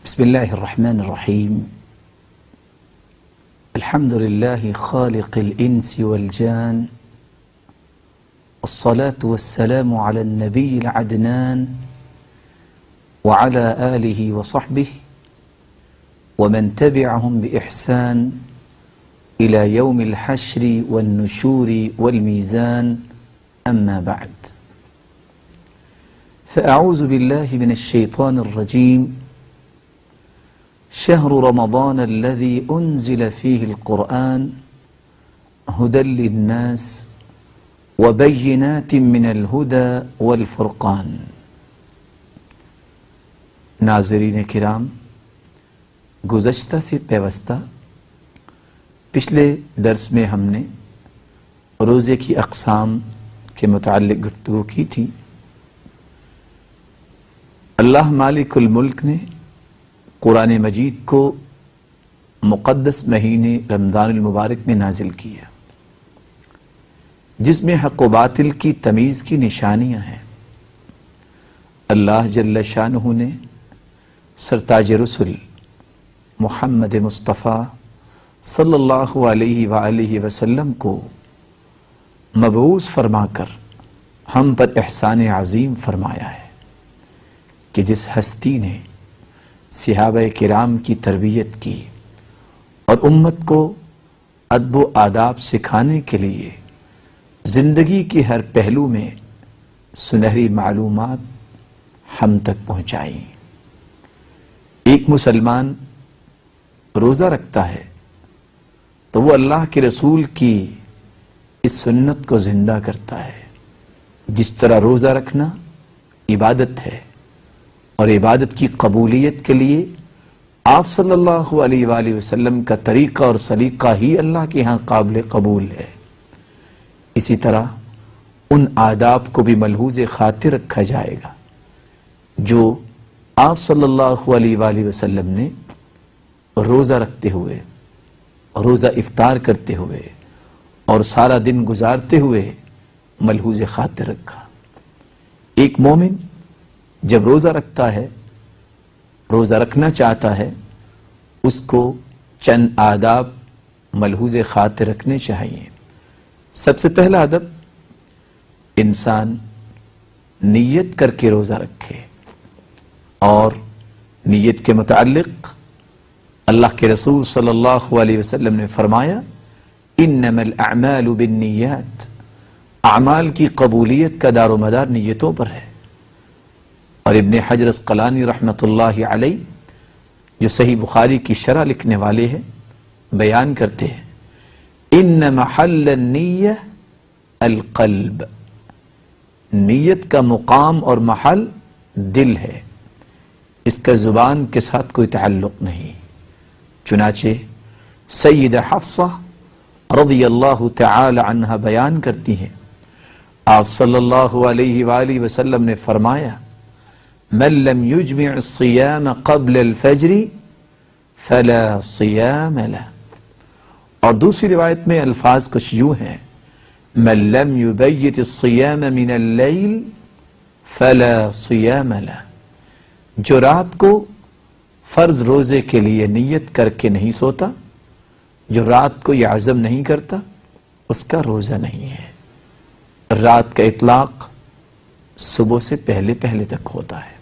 بسم الله الرحمن الرحيم. الحمد لله خالق الإنس والجان، والصلاة والسلام على النبي العدنان وعلى آله وصحبه ومن تبعهم بإحسان إلى يوم الحشر والنشور والميزان، أما بعد، فأعوذ بالله من الشيطان الرجيم. شهر رمضان الذي أنزل فيه القرآن هدى للناس وبينات من الهدى والفرقان. ناظرین کرام، گزشتہ سے پیوستہ پچھلے درس میں ہم نے روزے کی اقسام کے متعلق گفتگو کی تھی. اللہ مالک الملک نے قرآن مجید کو مقدس مہینے رمضان المبارک میں نازل کیا، جس میں حق و باطل کی تمیز کی نشانیاں ہیں. اللہ جل شانہ نے سرتاج رسل محمد مصطفیٰ صلی اللہ علیہ وآلہ وسلم کو مبعوث فرما کر ہم پر احسان عظیم فرمایا ہے کہ جس ہستی نے صحابہ کرام کی تربیت کی اور امت کو ادب و آداب سکھانے کے لیے زندگی کے ہر پہلو میں سنہری معلومات ہم تک پہنچائیں. ایک مسلمان روزہ رکھتا ہے تو وہ اللہ کے رسول کی اس سنت کو زندہ کرتا ہے. جس طرح روزہ رکھنا عبادت ہے اور عبادت کی قبولیت کے لیے آپ صلی اللہ علیہ وآلہ وسلم کا طریقہ اور سلیقہ ہی اللہ کے ہاں قابل قبول ہے، اسی طرح ان آداب کو بھی ملحوظ خاطر رکھا جائے گا جو آپ صلی اللہ علیہ وآلہ وسلم نے روزہ رکھتے ہوئے، روزہ افطار کرتے ہوئے اور سارا دن گزارتے ہوئے ملحوظ خاطر رکھا. ایک مومن جب روزہ رکھتا ہے، روزہ رکھنا چاہتا ہے، اس کو چند آداب ملحوظ خاطر رکھنے چاہیے. سب سے پہلا ادب، انسان نیت کر کے روزہ رکھے، اور نیت کے متعلق اللہ کے رسول صلی اللہ علیہ وسلم نے فرمایا انما الاعمال بالنیات، اعمال کی قبولیت کا دار و مدار نیتوں پر ہے. اور ابن حجر عسقلانی رحمۃ اللہ علیہ جو صحیح بخاری کی شرح لکھنے والے ہیں بیان کرتے ہیں ان محل النیہ القلب، نیت کا مقام اور محل دل ہے، اس کا زبان کے ساتھ کوئی تعلق نہیں. چنانچہ سیدہ حفصہ رضی اللہ تعالی عنہ بیان کرتی ہیں آپ صلی اللہ علیہ وآلہ وسلم نے فرمایا من لم يجمع الصيام قبل الفجر فلا صيام له. اور دوسری روایت میں الفاظ کچھ یوں ہیں من لم يبيت الصيام من الليل فلا صيام له. جو رات کو فرض روزے کے لیے نیت کر کے نہیں سوتا، جو رات کو یہ عزم نہیں کرتا، اس کا روزہ نہیں ہے. رات کا اطلاق صبح سے پہلے تک ہوتا ہے.